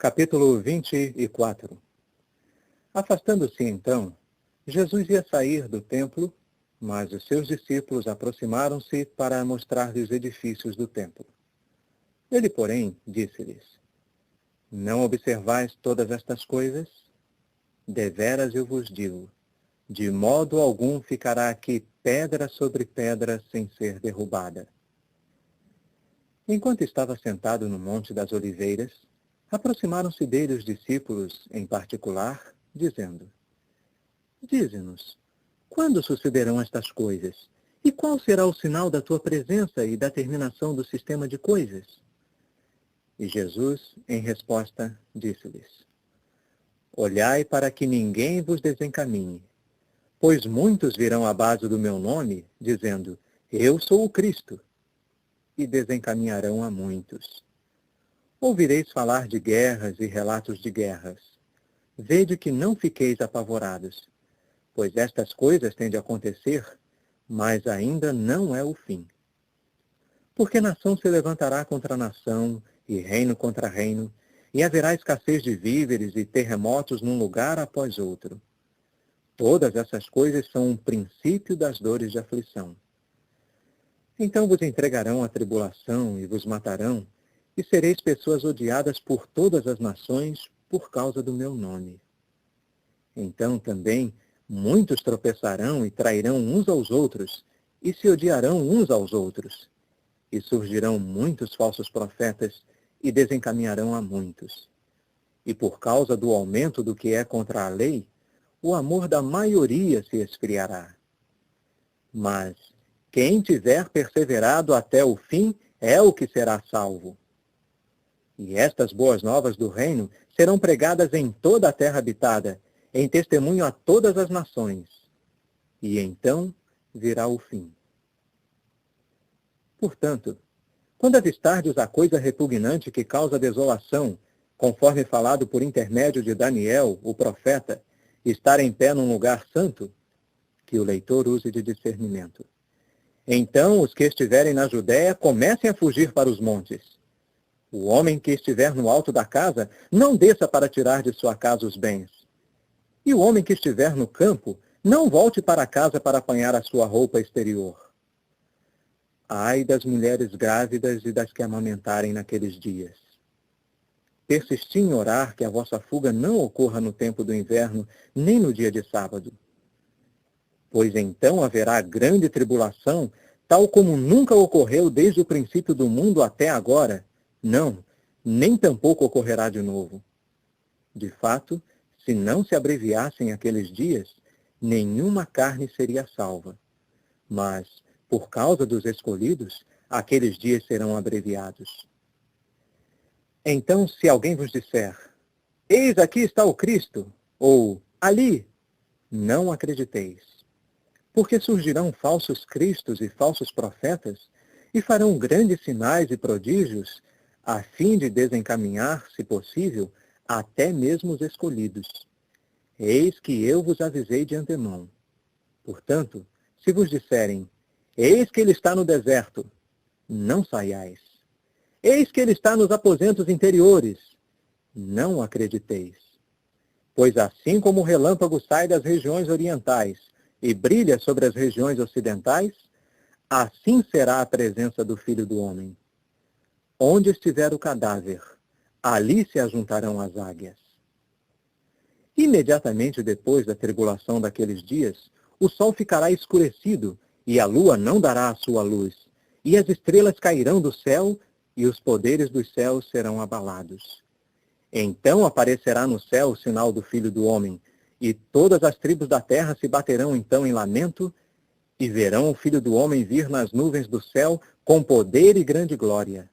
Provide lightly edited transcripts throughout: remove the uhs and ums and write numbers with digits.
Capítulo 24. Afastando-se então, Jesus ia sair do templo, mas os seus discípulos aproximaram-se para mostrar-lhe os edifícios do templo. Ele, porém, disse-lhes: Não observais todas estas coisas? Deveras eu vos digo, de modo algum ficará aqui pedra sobre pedra sem ser derrubada. Enquanto estava sentado no Monte das Oliveiras, aproximaram-se dele os discípulos, em particular, dizendo: Dize-nos, quando sucederão estas coisas? E qual será o sinal da tua presença e da terminação do sistema de coisas? E Jesus, em resposta, disse-lhes: Olhai para que ninguém vos desencaminhe, pois muitos virão à base do meu nome, dizendo: Eu sou o Cristo, e desencaminharão a muitos. Ouvireis falar de guerras e relatos de guerras. Vede que não fiqueis apavorados, pois estas coisas têm de acontecer, mas ainda não é o fim. Porque nação se levantará contra nação, e reino contra reino, e haverá escassez de víveres e terremotos num lugar após outro. Todas essas coisas são um princípio das dores de aflição. Então vos entregarão à tribulação e vos matarão, e sereis pessoas odiadas por todas as nações por causa do meu nome. Então também muitos tropeçarão e trairão uns aos outros, e se odiarão uns aos outros. E surgirão muitos falsos profetas, e desencaminharão a muitos. E por causa do aumento do que é contra a lei, o amor da maioria se esfriará. Mas quem tiver perseverado até o fim é o que será salvo. E estas boas novas do reino serão pregadas em toda a terra habitada, em testemunho a todas as nações. E então virá o fim. Portanto, quando avistardes a coisa repugnante que causa desolação, conforme falado por intermédio de Daniel, o profeta, estar em pé num lugar santo, que o leitor use de discernimento. Então os que estiverem na Judéia comecem a fugir para os montes. O homem que estiver no alto da casa, não desça para tirar de sua casa os bens. E o homem que estiver no campo, não volte para casa para apanhar a sua roupa exterior. Ai das mulheres grávidas e das que amamentarem naqueles dias. Persisti em orar que a vossa fuga não ocorra no tempo do inverno, nem no dia de sábado. Pois então haverá grande tribulação, tal como nunca ocorreu desde o princípio do mundo até agora. Não, nem tampouco ocorrerá de novo. De fato, se não se abreviassem aqueles dias, nenhuma carne seria salva. Mas, por causa dos escolhidos, aqueles dias serão abreviados. Então, se alguém vos disser: Eis aqui está o Cristo, ou ali, não acrediteis. Porque surgirão falsos cristos e falsos profetas, e farão grandes sinais e prodígios, a fim de desencaminhar, se possível, até mesmo os escolhidos. Eis que eu vos avisei de antemão. Portanto, se vos disserem: Eis que ele está no deserto, não saiais. Eis que ele está nos aposentos interiores, não acrediteis. Pois assim como o relâmpago sai das regiões orientais e brilha sobre as regiões ocidentais, assim será a presença do Filho do Homem. Onde estiver o cadáver, ali se ajuntarão as águias. Imediatamente depois da tribulação daqueles dias, o sol ficará escurecido, e a lua não dará a sua luz, e as estrelas cairão do céu, e os poderes dos céus serão abalados. Então aparecerá no céu o sinal do Filho do Homem, e todas as tribos da terra se baterão então em lamento, e verão o Filho do Homem vir nas nuvens do céu com poder e grande glória.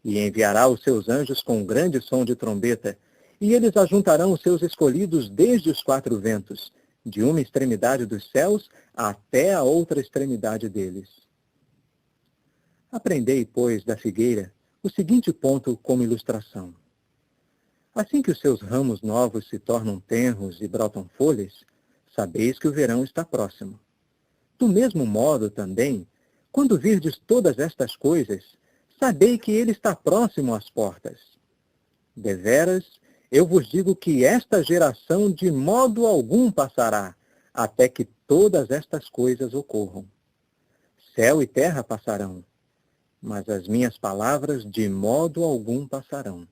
E enviará os seus anjos com grande som de trombeta, e eles ajuntarão os seus escolhidos desde os quatro ventos, de uma extremidade dos céus até a outra extremidade deles. Aprendei, pois, da figueira o seguinte ponto como ilustração. Assim que os seus ramos novos se tornam tenros e brotam folhas, sabeis que o verão está próximo. Do mesmo modo, também, quando virdes todas estas coisas, sabei que ele está próximo às portas. Deveras, eu vos digo que esta geração de modo algum passará, até que todas estas coisas ocorram. Céu e terra passarão, mas as minhas palavras de modo algum passarão.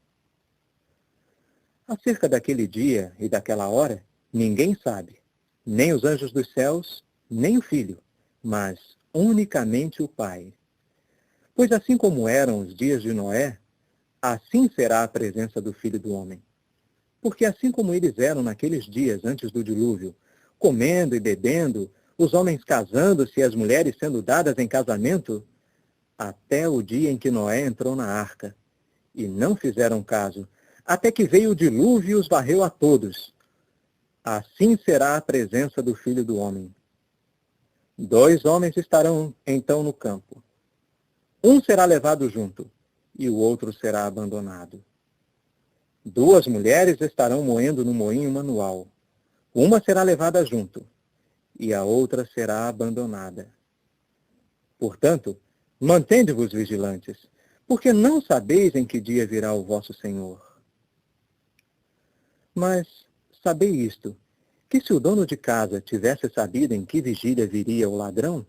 Acerca daquele dia e daquela hora, ninguém sabe, nem os anjos dos céus, nem o Filho, mas unicamente o Pai. Pois assim como eram os dias de Noé, assim será a presença do Filho do Homem. Porque assim como eles eram naqueles dias antes do dilúvio, comendo e bebendo, os homens casando-se e as mulheres sendo dadas em casamento, até o dia em que Noé entrou na arca, e não fizeram caso, até que veio o dilúvio e os varreu a todos. Assim será a presença do Filho do Homem. 2 homens estarão então no campo. Um será levado junto, e o outro será abandonado. 2 mulheres estarão moendo no moinho manual. Uma será levada junto, e a outra será abandonada. Portanto, mantende-vos vigilantes, porque não sabeis em que dia virá o vosso Senhor. Mas sabei isto, que se o dono de casa tivesse sabido em que vigília viria o ladrão,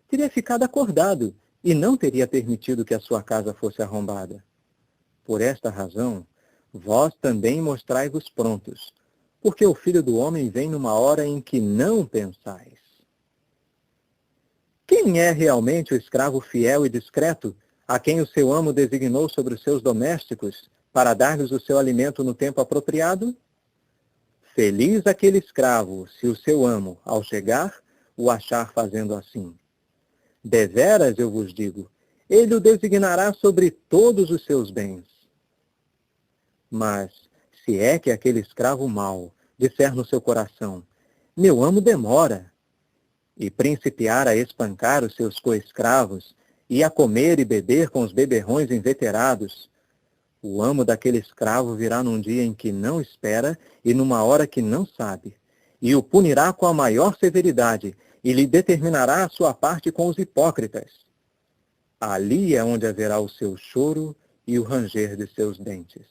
teria ficado acordado e não teria permitido que a sua casa fosse arrombada. Por esta razão, vós também mostrai-vos prontos, porque o Filho do Homem vem numa hora em que não pensais. Quem é realmente o escravo fiel e discreto, a quem o seu amo designou sobre os seus domésticos, para dar-lhes o seu alimento no tempo apropriado? Feliz aquele escravo, se o seu amo, ao chegar, o achar fazendo assim. Deveras, eu vos digo, ele o designará sobre todos os seus bens. Mas, se é que aquele escravo mau disser no seu coração, meu amo demora, e principiar a espancar os seus coescravos, e a comer e beber com os beberrões inveterados, o amo daquele escravo virá num dia em que não espera e numa hora que não sabe, e o punirá com a maior severidade, e lhe determinará a sua parte com os hipócritas. Ali é onde haverá o seu choro e o ranger de seus dentes.